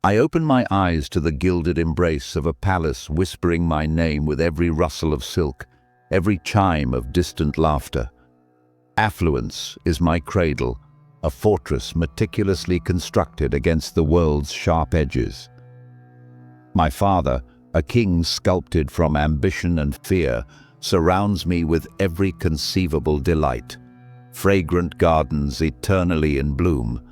I open my eyes to the gilded embrace of a palace whispering my name with every rustle of silk, every chime of distant laughter. Affluence is my cradle, a fortress meticulously constructed against the world's sharp edges. My father, a king sculpted from ambition and fear, surrounds me with every conceivable delight. Fragrant gardens eternally in bloom,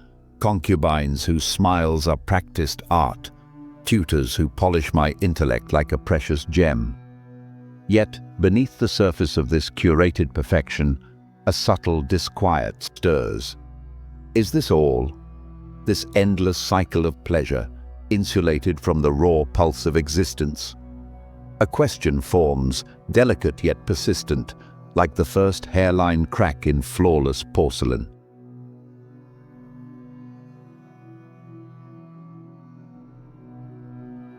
concubines whose smiles are practiced art, tutors who polish my intellect like a precious gem. Yet, beneath the surface of this curated perfection, a subtle disquiet stirs. Is this all? This endless cycle of pleasure, insulated from the raw pulse of existence? A question forms, delicate yet persistent, like the first hairline crack in flawless porcelain.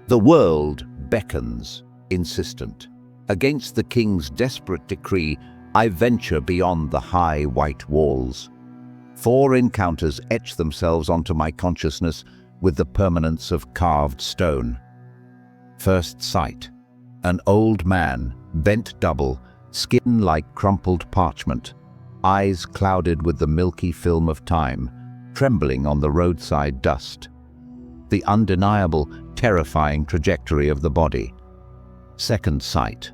The world beckons, insistent. Against the king's desperate decree, I venture beyond the high white walls. 4 encounters etch themselves onto my consciousness with the permanence of carved stone. First sight. An old man, bent double, skin like crumpled parchment, eyes clouded with the milky film of time, trembling on the roadside dust. The undeniable, terrifying trajectory of the body. Second sight.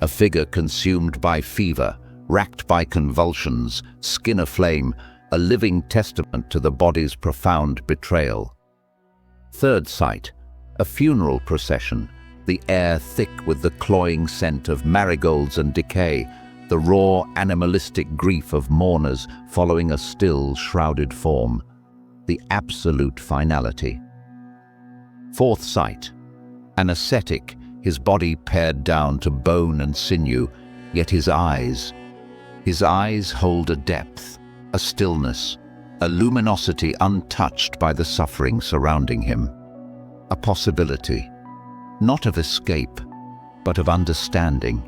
A figure consumed by fever, racked by convulsions, skin aflame, a living testament to the body's profound betrayal. Third sight. A funeral procession, the air thick with the cloying scent of marigolds and decay, the raw, animalistic grief of mourners following a still, shrouded form. The absolute finality. Fourth sight. An ascetic, his body pared down to bone and sinew, yet his eyes hold a depth, a stillness, a luminosity untouched by the suffering surrounding him. A possibility, not of escape, but of understanding.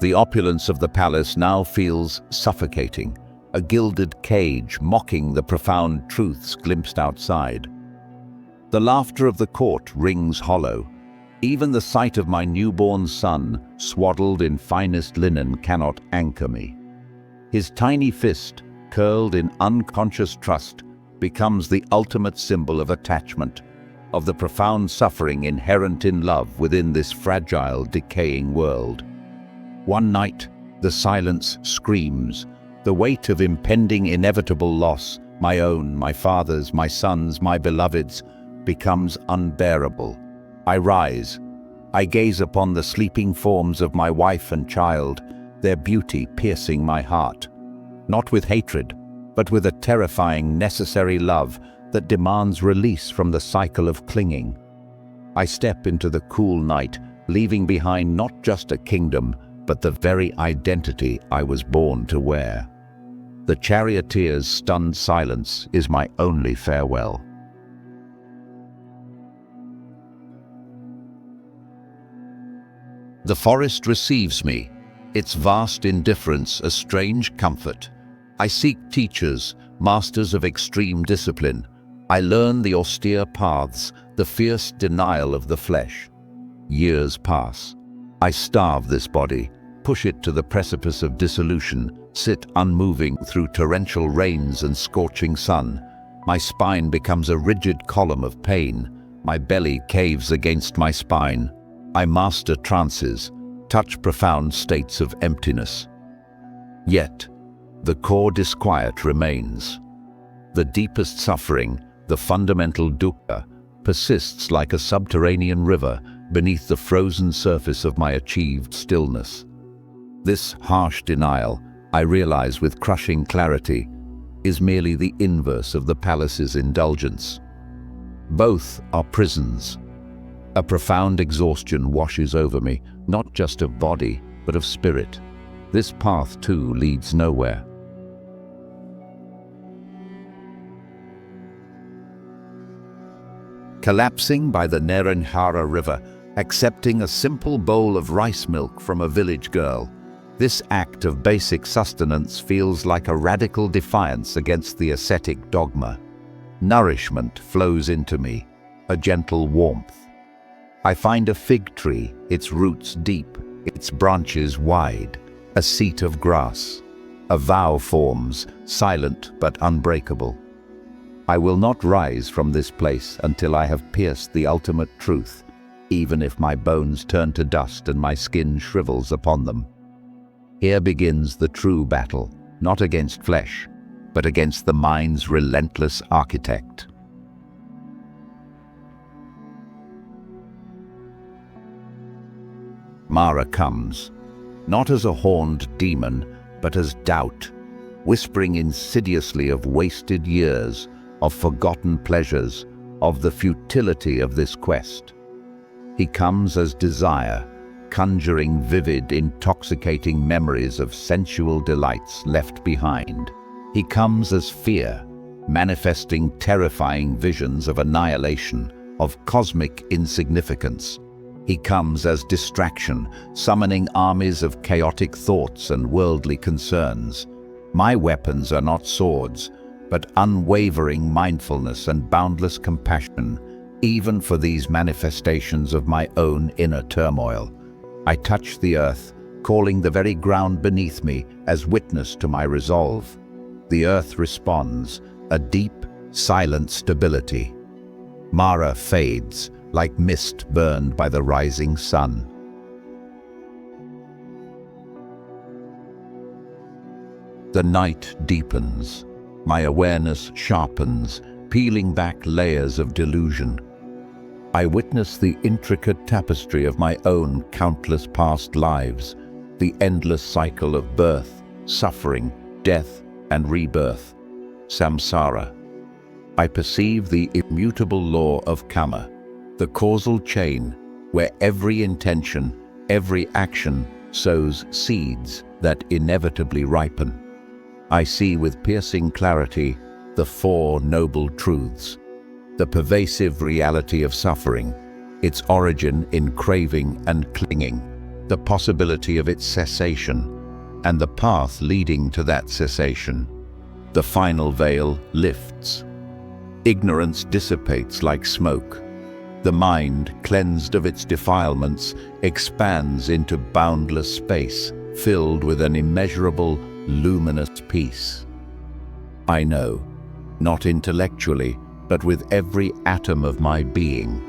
The opulence of the palace now feels suffocating, a gilded cage mocking the profound truths glimpsed outside. The laughter of the court rings hollow. Even the sight of my newborn son, swaddled in finest linen, cannot anchor me. His tiny fist, curled in unconscious trust, becomes the ultimate symbol of attachment, of the profound suffering inherent in love within this fragile, decaying world. One night, the silence screams, the weight of impending inevitable loss, my own, my father's, my son's, my beloved's, becomes unbearable. I rise. I gaze upon the sleeping forms of my wife and child, their beauty piercing my heart. Not with hatred, but with a terrifying, necessary love that demands release from the cycle of clinging. I step into the cool night, leaving behind not just a kingdom, but the very identity I was born to wear. The charioteer's stunned silence is my only farewell. The forest receives me, its vast indifference a strange comfort. I seek teachers, masters of extreme discipline. I learn the austere paths, the fierce denial of the flesh. Years pass. I starve this body, push it to the precipice of dissolution, sit unmoving through torrential rains and scorching sun. My spine becomes a rigid column of pain. My belly caves against my spine. I master trances, touch profound states of emptiness. Yet, the core disquiet remains. The deepest suffering, the fundamental dukkha, persists like a subterranean river beneath the frozen surface of my achieved stillness. This harsh denial, I realize with crushing clarity, is merely the inverse of the palace's indulgence. Both are prisons. A profound exhaustion washes over me, not just of body, but of spirit. This path, too, leads nowhere. Collapsing by the Neranjara River, accepting a simple bowl of rice milk from a village girl, This act of basic sustenance feels like a radical defiance against the ascetic dogma. Nourishment flows into me, a gentle warmth. I find a fig tree, its roots deep, its branches wide, a seat of grass. A vow forms, silent but unbreakable. I will not rise from this place until I have pierced the ultimate truth, even if my bones turn to dust and my skin shrivels upon them. Here begins the true battle, not against flesh, but against the mind's relentless architect. Mara comes, not as a horned demon, but as doubt, whispering insidiously of wasted years, of forgotten pleasures, of the futility of this quest. He comes as desire, conjuring vivid, intoxicating memories of sensual delights left behind. He comes as fear, manifesting terrifying visions of annihilation, of cosmic insignificance. He comes as distraction, summoning armies of chaotic thoughts and worldly concerns. My weapons are not swords, but unwavering mindfulness and boundless compassion, even for these manifestations of my own inner turmoil. I touch the earth, calling the very ground beneath me as witness to my resolve. The earth responds, a deep, silent stability. Mara fades, like mist burned by the rising sun. The night deepens. My awareness sharpens, peeling back layers of delusion. I witness the intricate tapestry of my own countless past lives, the endless cycle of birth, suffering, death, and rebirth. Samsara. I perceive the immutable law of karma, the causal chain where every intention, every action sows seeds that inevitably ripen. I see with piercing clarity the Four Noble Truths, the pervasive reality of suffering, its origin in craving and clinging, the possibility of its cessation, and the path leading to that cessation. The final veil lifts. Ignorance dissipates like smoke. The mind, cleansed of its defilements, expands into boundless space, filled with an immeasurable, luminous peace. I know, not intellectually, but with every atom of my being,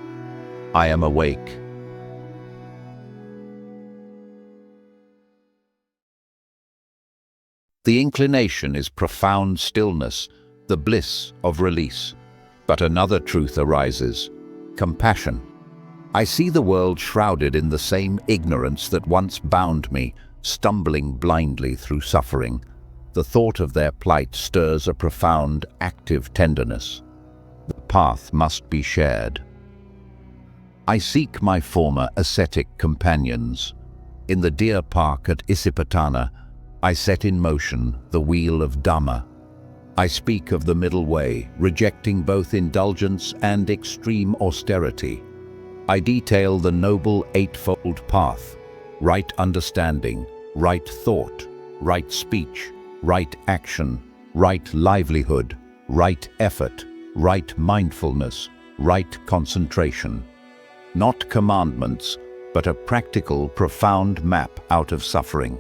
I am awake. The inclination is profound stillness, the bliss of release. But another truth arises. Compassion. I see the world shrouded in the same ignorance that once bound me, stumbling blindly through suffering. The thought of their plight stirs a profound, active tenderness. The path must be shared. I seek my former ascetic companions. In the deer park at Isipatana, I set in motion the wheel of Dhamma. I speak of the middle way, rejecting both indulgence and extreme austerity. I detail the noble eightfold path: right understanding, right thought, right speech, right action, right livelihood, right effort, right mindfulness, right concentration. Not commandments, but a practical, profound map out of suffering.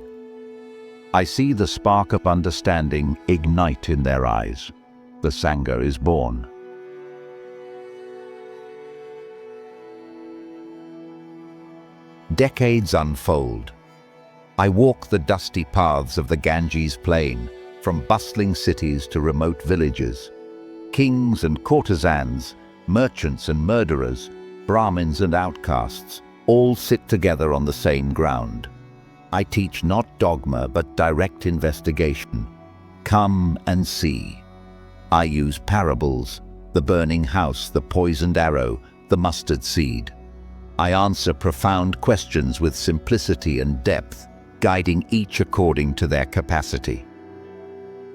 I see the spark of understanding ignite in their eyes. The Sangha is born. Decades unfold. I walk the dusty paths of the Ganges plain, from bustling cities to remote villages. Kings and courtesans, merchants and murderers, Brahmins and outcasts, all sit together on the same ground. I teach not dogma but direct investigation. Come and see. I use parables, the burning house, the poisoned arrow, the mustard seed. I answer profound questions with simplicity and depth, guiding each according to their capacity.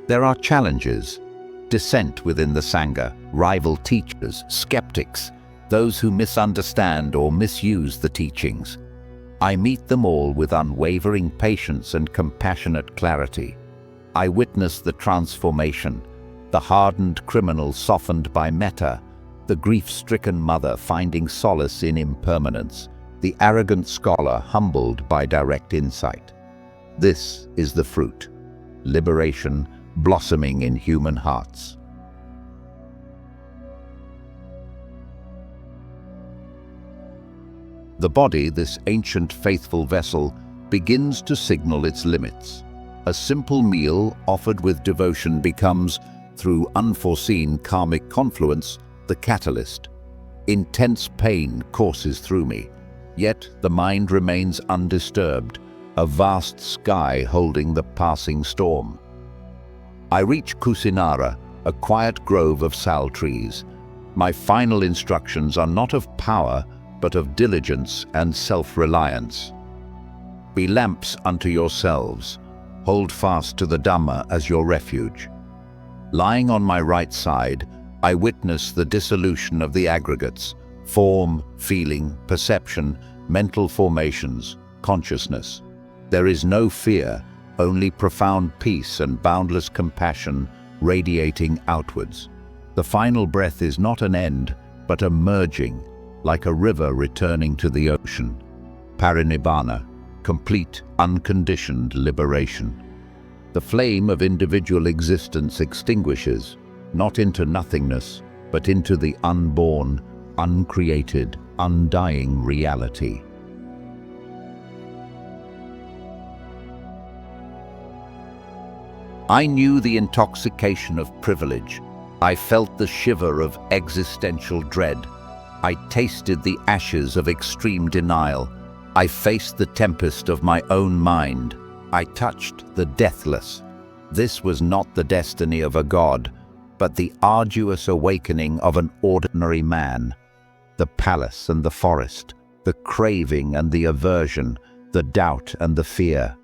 There are challenges, dissent within the Sangha, rival teachers, skeptics, those who misunderstand or misuse the teachings. I meet them all with unwavering patience and compassionate clarity. I witness the transformation, the hardened criminal softened by metta, the grief-stricken mother finding solace in impermanence, the arrogant scholar humbled by direct insight. This is the fruit, liberation blossoming in human hearts. The body, this ancient faithful vessel, begins to signal its limits. A simple meal offered with devotion becomes, through unforeseen karmic confluence, the catalyst. Intense pain courses through me, yet the mind remains undisturbed, a vast sky holding the passing storm. I reach Kusinara, a quiet grove of sal trees. My final instructions are not of power, but of diligence and self-reliance. Be lamps unto yourselves. Hold fast to the Dhamma as your refuge. Lying on my right side, I witness the dissolution of the aggregates, form, feeling, perception, mental formations, consciousness. There is no fear, only profound peace and boundless compassion radiating outwards. The final breath is not an end, but a merging, like a river returning to the ocean. Parinibbana, complete, unconditioned liberation. The flame of individual existence extinguishes, not into nothingness, but into the unborn, uncreated, undying reality. I knew the intoxication of privilege. I felt the shiver of existential dread. I tasted the ashes of extreme denial. I faced the tempest of my own mind. I touched the deathless. This was not the destiny of a god, but the arduous awakening of an ordinary man. The palace and the forest, the craving and the aversion, the doubt and the fear.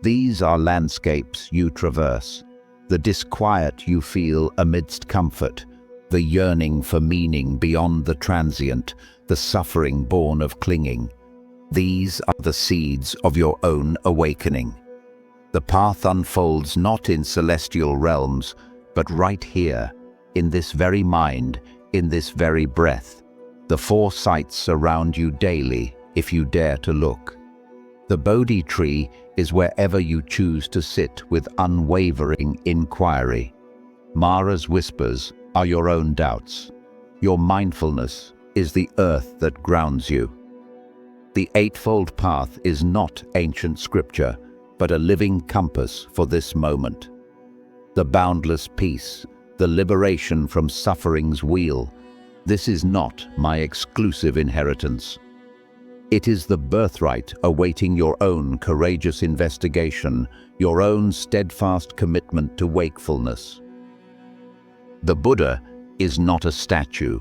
These are landscapes you traverse, the disquiet you feel amidst comfort, the yearning for meaning beyond the transient, the suffering born of clinging. These are the seeds of your own awakening. The path unfolds not in celestial realms, but right here, in this very mind, in this very breath. The four sights surround you daily, if you dare to look. The Bodhi tree is wherever you choose to sit with unwavering inquiry. Mara's whispers are your own doubts. Your mindfulness is the earth that grounds you. The Eightfold Path is not ancient scripture, but a living compass for this moment. The boundless peace, the liberation from suffering's wheel, this is not my exclusive inheritance. It is the birthright awaiting your own courageous investigation, your own steadfast commitment to wakefulness. The Buddha is not a statue.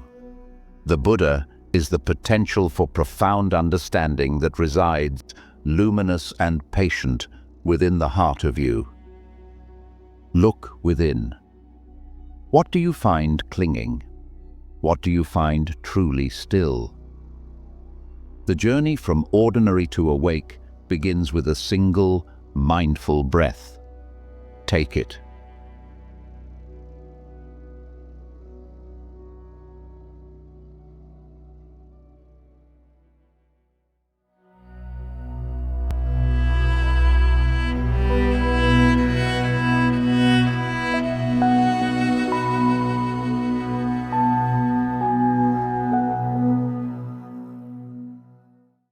The Buddha is the potential for profound understanding that resides, luminous and patient, within the heart of you. Look within. What do you find clinging? What do you find truly still? The journey from ordinary to awake begins with a single, mindful breath. Take it.